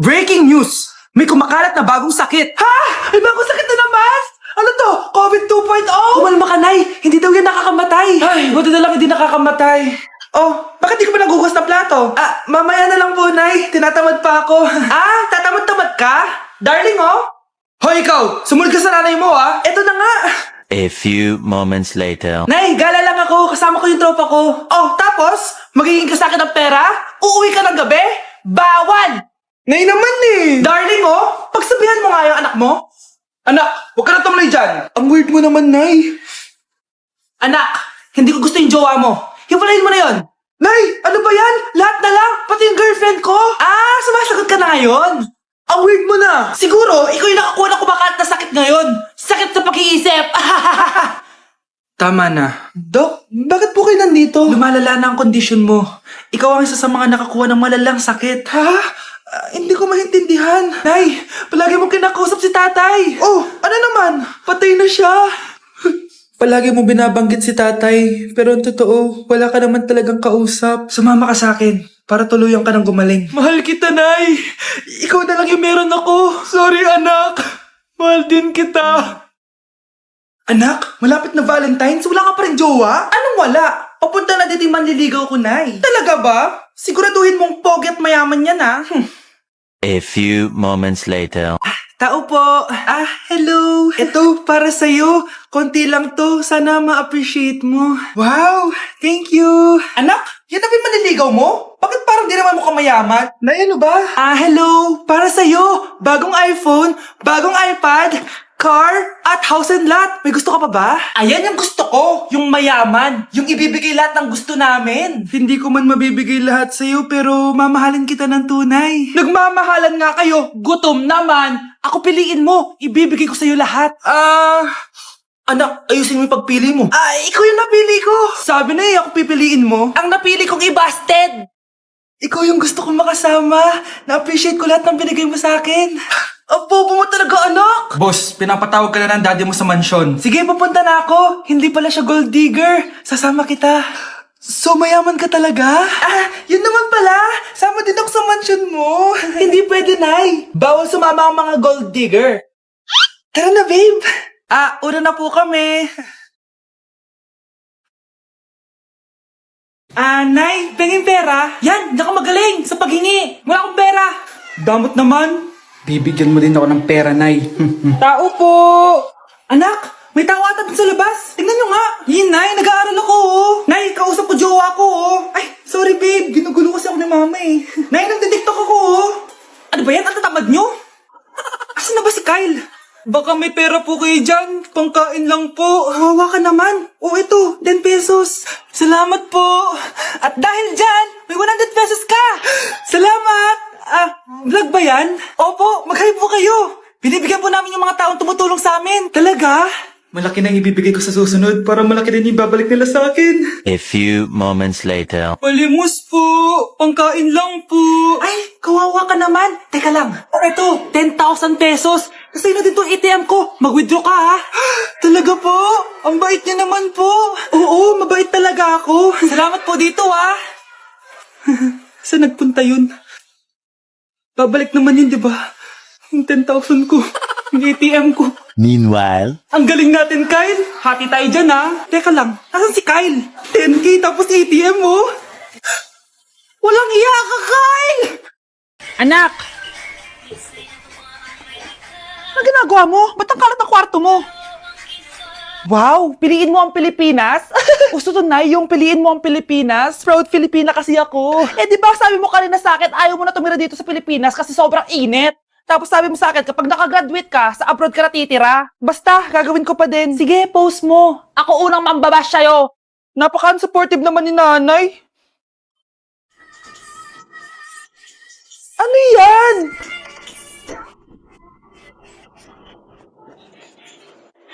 Breaking news! May kumakalat na bagong sakit! Ha? May bagong sakit na naman? Ano to? COVID 2.0? Kumalma ka, Nay! Hindi daw yan nakakamatay! Ay, buti na lang hindi nakakamatay. Oh, bakit di ka pa nagugas ng plato? Mamaya na lang po, Nay. Tinatamad pa ako. Tatamad-tamad ka? Darling, oh! Hoy, ikaw! Sumunod ka sa nanay mo, ah! Eto na nga! A few moments later. Nay, gala lang ako. Kasama ko yung tropa ko. Oh, tapos? Magiging ka sa akin ng pera? Uuwi ka ng gabi? Bawal! Nay naman eh! Darling, oh! Pagsabihan mo nga yung anak mo. Anak, huwag ka na tumulay dyan. Ang weird mo naman, Nay. Anak, hindi ko gusto yung jowa mo. Hiwalayin mo na yon. Nay, ano ba yan? Lahat na lang, pati yung girlfriend ko. Sumasagot ka na ngayon. Ang weird mo na. Siguro, ikaw yung nakakuha ng kumakalat na sakit ngayon. Sakit sa pag-iisip. Tama na. Dok, bakit po kayo nandito? Lumalala na ang kondisyon mo. Ikaw ang isa sa mga nakakuha ng malalang sakit. Ha? Hindi ko maintindihan. Nay, palagi mo kinakausap si tatay. Oh, ano naman? Patay na siya. Palagi mo binabanggit si tatay, pero ang totoo, wala ka naman talagang kausap. Sumama ka sa akin, para tuluyan ka ng gumaling. Mahal kita, Nay. Ikaw na lang yung meron ako. Sorry, anak. Mahal din kita. Anak, malapit na Valentine's, wala ka pa rin jowa? Anong wala? Papunta na dito yung manliligaw ko, Nay. Talaga ba? Siguraduhin mong pogi at mayaman yan, ha? A few moments later. Tao po. Hello. Ito, para sa'yo. Konti lang to. Sana ma-appreciate mo. Wow, thank you. Anak, yan na ba yung manliligaw mo? Bakit parang di naman mukhang mayaman? Nay, ano ba? Hello. Para sa'yo. Bagong iPhone, bagong iPad, car, at house and lot. May gusto ka pa ba? Ayan yung gusto ko. Yung mayaman. Yung ibibigay lahat ng gusto namin. Hindi ko man mabibigay lahat sa'yo, pero mamahalin kita ng tunay. Nagmamahalan nga kayo. Gutom naman. Ako piliin mo. Ibibigay ko sa'yo lahat. Anak, ayusin mo yung pagpili mo. Ikaw yung napili ko. Sabi na ako pipiliin mo. Ang napili kong i-busted. Ikaw yung gusto kong makasama. Na-appreciate ko lahat ng binigay mo sa akin. Bobo mo talaga, anak! Boss, pinapatawag ka na ng daddy mo sa mansyon. Sige, pupunta na ako. Hindi pala siya gold digger. Sasama kita. So, mayaman ka talaga? Yun naman pala. Sama din ako sa mansyon mo. Hindi pwede, Nay. Bawal sumama ang mga gold digger. Tara na, babe. Una na po kami. Nay, penging pera? Yan, di ako magaling sa paghingi. Wala akong pera. Damot naman. Bibigyan mo din ako ng pera, Nay. Tao po! Anak, may tao ata dun sa labas. Tingnan nyo nga. Yun, Nay, nag-aaral ako, oh. Nay, kausap ko jowa ko, oh. Ay, sorry, babe. Ginugulo kasi ako ni mama, eh. Nay, nagtitiktok ako, oh. Ano ba yan? Ang tatamad nyo? Asan na ba si Kyle? Baka may pera po kayo dyan. Pangkain lang po. Hawa ka naman. Oh, ito, 10 pesos. Salamat po. At dahil dyan, may 100 pesos ka. Salamat. Vlog ba yan? Opo, mag-hi po kayo. Binibigyan po namin yung mga taong tumutulong sa amin. Talaga? Malaki na ibibigay ko sa susunod para malaki din yung babalik nila sa akin. A few moments later. Palimos po. Pangkain lang po. Ay, kawawa ka naman. Teka lang. Ito, 10,000 pesos. Kasi na din itong ATM ko. Mag-withdraw ka, ha? Talaga po? Ang bait niya naman po. Oo, mabait talaga ako. Salamat po dito, ha? Saan nagpunta yun? Babalik naman yun, di ba? Yung 10,000 ko. Yung ATM ko. Meanwhile. Ang galing natin, Kyle. Hati tayo dyan, ha? Teka lang, nasan si Kyle? 10K tapos ATM mo? Walang iya ka, Kyle! Anak! Ano ginagawa mo? Ba't ang kalat ng kwarto mo? Wow! Piliin mo ang Pilipinas? Gusto to, Nay, yung piliin mo ang Pilipinas? Proud Filipina kasi ako. Di ba sabi mo kanina sa akin, ayaw mo na tumira dito sa Pilipinas kasi sobrang init. Tapos sabi mo sa akin, kapag nakagraduate ka, sa abroad ka natitira. Basta, gagawin ko pa din. Sige, post mo. Ako unang mambabash sa'yo. Napaka-unsupportive naman ni nanay. Ano yan?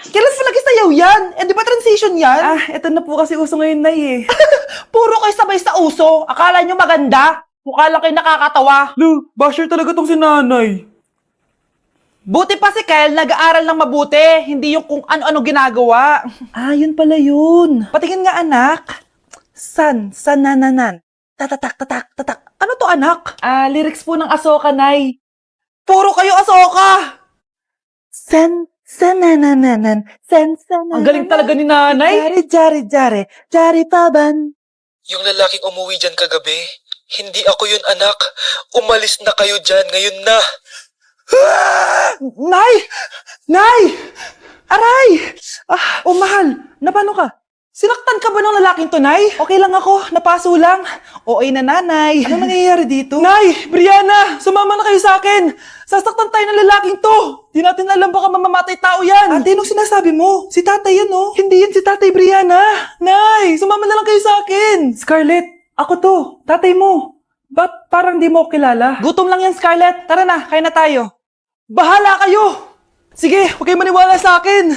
Kailan palagi sayaw yan? Di ba transition yan? Eto na po kasi uso ngayon, Nay, eh. Puro kayo sabay sa uso. Akala nyo maganda. Mukha lang kayo nakakatawa. Lu, basher talaga tong si nanay. Buti pa si Kyle, nag-aaral ng mabuti. Hindi yung kung ano-ano ginagawa. Yun pala yun. Patingin nga, anak. San nananan. Tatatak, tatak, tatak. Ano to, anak? Lyrics po ng Asoka, Nay. Puro kayo asoka! Ang galing talaga ni nanay. Jari paban. Yung lalaking umuwi dyan kagabi, hindi ako yun anak. Umalis na kayo dyan ngayon na. Nay! Nay! Aray! Mahal, napano ka? Sinaktan ka ba ng lalaking to, Nay? Okay lang ako, napaso lang. Okay na, nanay. Ano nangyayari dito? Nay! Brianna! Sumama na kayo sa akin! Sasaktan tayo ng lalaking to! Di natin alam baka mamamatay tao yan! Ate, anong sinasabi mo? Si tatay yan, oh. Hindi yan si tatay, Brianna! Nay! Sumama na lang kayo sa akin! Scarlett, ako to. Tatay mo. Ba't parang di mo ako kilala? Gutom lang yan, Scarlett. Tara na, kain na tayo. Bahala kayo! Sige, huwag kayo maniwala sa akin!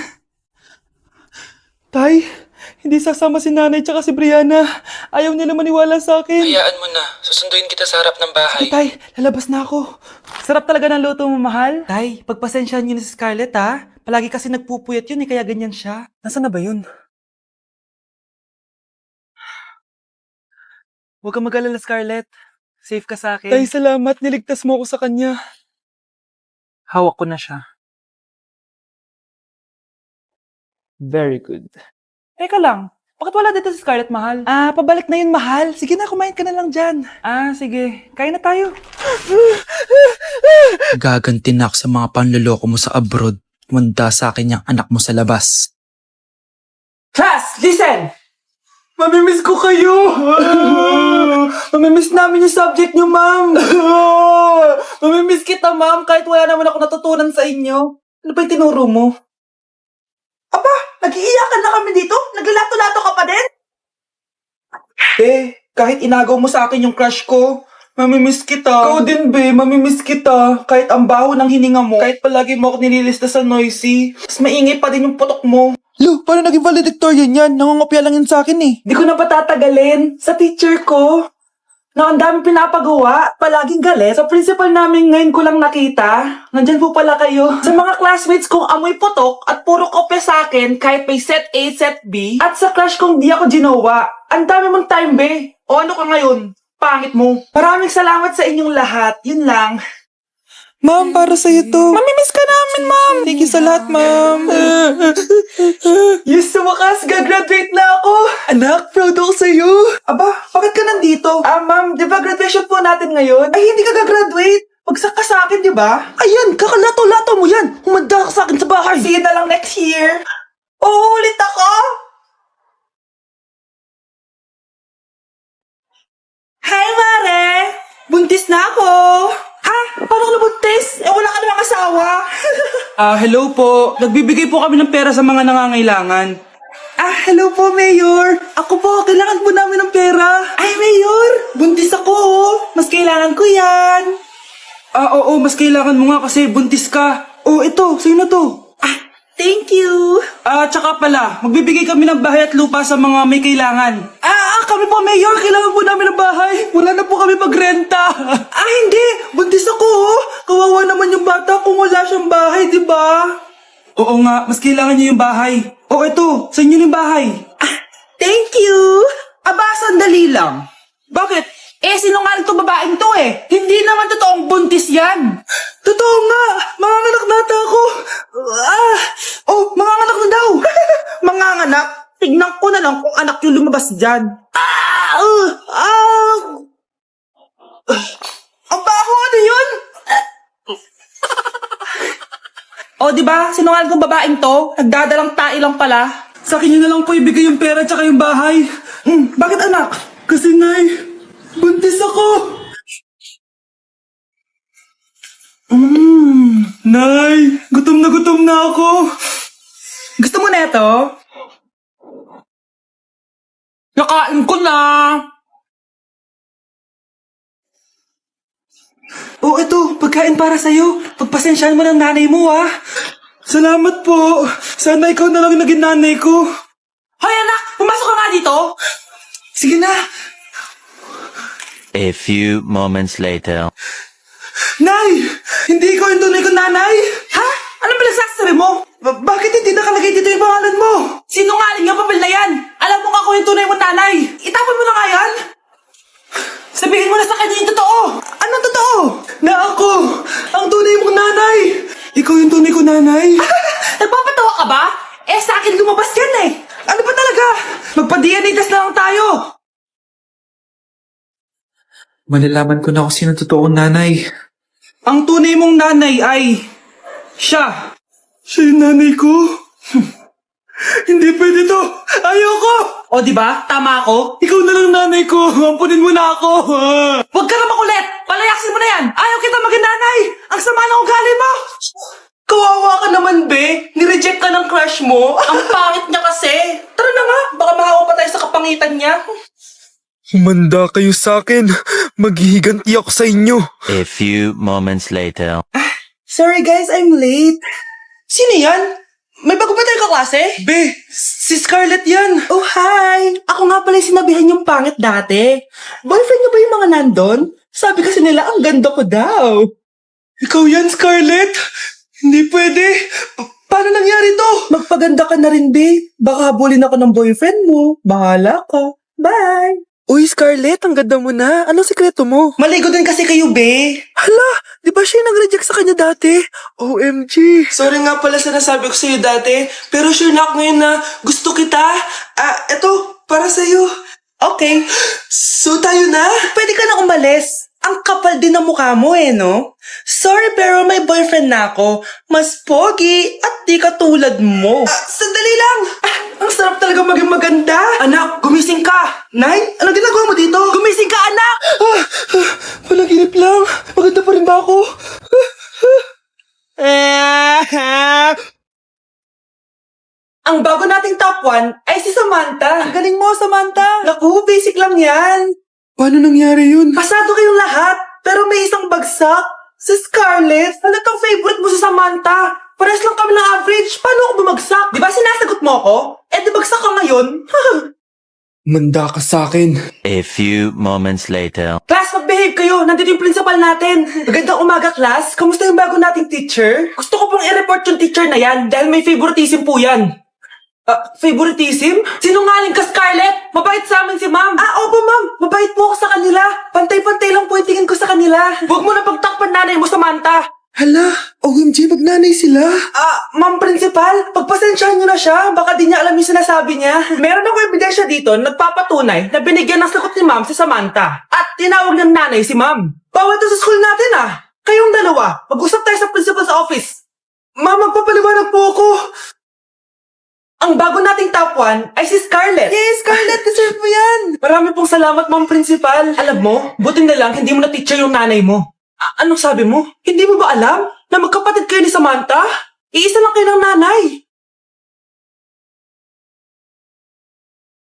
Tay, hindi sasama si nanay tsaka si Brianna. Ayaw nila maniwala sa akin. Hayaan mo na. Susunduin kita sa harap ng bahay. Tay, lalabas na ako. Sarap talaga ng luto mo, mahal. Tay, pagpasensyahan niyo na si Scarlett, ha? Palagi kasi nagpupuyat yun, kaya ganyan siya. Nasaan na ba yun? Huwag kang mag-alala, Scarlett. Safe ka sa akin. Tay, salamat. Niligtas mo ako sa kanya. Hawak ko na siya. Very good. Teka lang, bakit wala dito si Scarlett, mahal? Pabalik na yun, mahal. Sige na, kumain ka na lang dyan. Sige. Kain na tayo. Gaganti na ako sa mga panloloko mo sa abroad. Manda sa akin yung anak mo sa labas. Class, listen! Mamimiss ko kayo! Mamimiss namin yung subject nyo, ma'am! Mamimiss kita, ma'am, kahit wala naman ako natutunan sa inyo. Ano ba yung tinuro mo? Aba, nag-iiyakan na kami dito? Naglalato-lato ka pa din? Kahit inagaw mo sa akin yung crush ko, mamimiss kita. Ikaw din, mamimiss kita. Kahit ang baho ng hininga mo, kahit palagi mo ako nililista sa noisy, mas maingay pa din yung putok mo. Lo, paano naging valedictorian yan? Nangungopia lang yun sa akin eh. Di ko na patatagalin. Sa teacher ko, na ang dami pinapagawa, palaging galit. Sa principal namin ngayon ko lang nakita. Nandyan po pala kayo. Sa mga classmates kong amoy putok at puro kopya sa akin kahit may set A, set B. At sa crush kong di ako ginawa. Ang dami mong time, be. O ano ka ngayon? Pangit mo. Maraming salamat sa inyong lahat. Yun lang. Ma'am, para sa'yo to. Mamimiss ka namin, ma'am. Thank you sa lahat, ma'am. Yes, sa wakas, gagraduate na ako. Anak, proud ako sa'yo. Aba, bakit ka nandito? Ma'am, di ba graduation po natin ngayon? Ay, hindi ka gagraduate. Bagsak ka sa akin, di ba? Ayan, kakalato-lato mo yan. Humanda ka sa akin sa bahay. See you na lang next year. Uulit ako. Hi, Mare! Buntis na ako! Ha? Paano ka nabuntis? Wala ka namang asawa! Hello po. Nagbibigay po kami ng pera sa mga nangangailangan. Hello po, Mayor! Ako po, kailangan po namin ng pera. Ay, Mayor! Buntis ako, oh! Mas kailangan ko yan! Oo, mas kailangan mo nga kasi buntis ka. Ito, sa'yo na to. Thank you! Tsaka pala, magbibigay kami ng bahay at lupa sa mga may kailangan. Kami po, Mayor, kailangan po namin ng bahay. Wala na po kami magrenta. Hindi. Buntis ako, oh. Kawawa naman yung bata kung wala siyang bahay, di ba? Oo nga, mas kailangan niyo yung bahay. Ito, sa inyo yung bahay. Thank you. Sandali lang. Bakit? Sinungaling tong babaeng to eh. Hindi naman totoong buntis yan. Totoo nga. Manganganak na ata ako. Manganganak na daw. Manganganak? Tignan ko na lang kung anak yung lumabas dyan. Ang baho, ano yun? Diba? Sinungaling kong babaeng to. Nagdadalang tae lang pala. Sa akin nyo na lang po ibigay yung pera tsaka yung bahay. Bakit anak? Kasi nay, buntis ako. Nay, gutom na ako. Gusto mo na ito? Nakain ko na. Ito, pagkain para sa'yo. Pagpasensyahan mo ng nanay mo, ha? Salamat po. Sana ikaw na lang naging nanay ko. Hoy, anak! Pumasok ka nga dito! Sige na. A few moments later. Nay! Hindi ikaw yung tunay kong nanay? Ha? Ano pinagsasabi mo? Bakit hindi nakalagay dito yung pangalan mo? Sinungaling yung papel na yan! Alam mo nga ako yung tunay mong nanay! Itapon mo na nga yan! Sabihin mo na sa kanya yung totoo! Anong totoo? Na ako, ang tunay mong nanay. Nagpapatawa ka ba? Eh, sa akin lumabas yan eh. Ano ba talaga? Magpa-DNA test na lang tayo. Malalaman ko na kung sino totoong nanay. Ang tunay mong nanay ay... siya. Siya yung nanay ko? Hindi pwede to. Ayoko. O, di ba? Tama ako. Ikaw na lang nanay ko. Ampunin mo na ako. Huwag ka na makulit. Palayasin mo na yan. Ayaw kita maging nanay. Ang sama ng ugali mo. Kawawa ka naman, be. Nireject ka ng crush mo. Ang pangit niya kasi. Tara na nga. Baka mahawa pa tayo sa kapangitan niya. Humanda kayo sa akin. Maghihiganti ako sa inyo. A few moments later. Sorry guys, I'm late. Sino yan? May bago ba tayo kaklase? Be, si Scarlett yan. Oh, hi. Ako nga pala yung sinabihan yung pangit dati. Boyfriend niyo ba yung mga nandun? Sabi kasi nila, ang ganda ko daw. Ikaw yan, Scarlett? Hindi pwede. Paano nangyari to? Magpaganda ka na rin, be. Baka habulin ako ng boyfriend mo. Bahala ka. Bye. Uy, Scarlett, ang ganda mo na. Anong sikreto mo? Maligo din kasi kayo, be. Hala, di ba siya yung nag-reject sa kanya dati? OMG. Sorry nga pala sa nasabi ko sa'yo dati, pero sure na ako ngayon na gusto kita. Eto, para sa'yo. Okay. So tayo na? Pwede ka na umalis. Ang kapal din ng mukha mo no? Sorry pero may boyfriend na ako. Mas pogi at di katulad mo. Sandali lang. Ang sarap talaga maging maganda. Anak, gumising ka. Nay, ano ginagawa mo dito? Gumising ka, anak! Panaginip lang. Maganda pa rin ba ako? Ang bago nating top 1 ay si Samantha. Ang galing mo, Samantha. Naku, basic lang yan. Paano nangyari yun? Pasado kayong lahat, pero may isang bagsak. Si Scarlett, halatang favorite mo si Samantha. Pares lang kami ng average. Paano ako bumagsak? Di ba sinasagot mo ako? Eh, di bagsak ka ngayon? Manda ka sa akin. A few moments later. Class, mag-behave kayo. Nandito yung principal natin. Magandang umaga, class. Kamusta yung bago nating teacher? Gusto ko pong i-report yung teacher na yan dahil may favoritism po yan. Favoritism? Sinungaling ka, Scarlett! Mabait sa amin si ma'am! Opo ma'am! Mabait po ako sa kanila! Pantay-pantay lang po yung tingin ko sa kanila! Huwag mo na pagtakpan nanay mo, Samantha! Hala, OMG, magnanay sila. Ma'am principal, pagpasensyahan niyo na siya. Baka di niya alam yung sinasabi niya. Meron ako ebidensya dito na nagpapatunay na binigyan ng sagot ni ma'am si Samantha. At tinawag ng nanay si ma'am. Bawal to sa school natin Kayong dalawa, mag-usap tayo sa principal sa office. Ma'am, magpapaliwanag po ako. Ang bago nating top 1 ay si Scarlett. Yes, Scarlett, deserve mo yan. Marami pong salamat, ma'am principal. Alam mo, buti na lang hindi mo na-teacher yung nanay mo. Anong sabi mo? Hindi mo ba alam na magkapatid kayo ni Samantha? Iisa lang kayo ng nanay.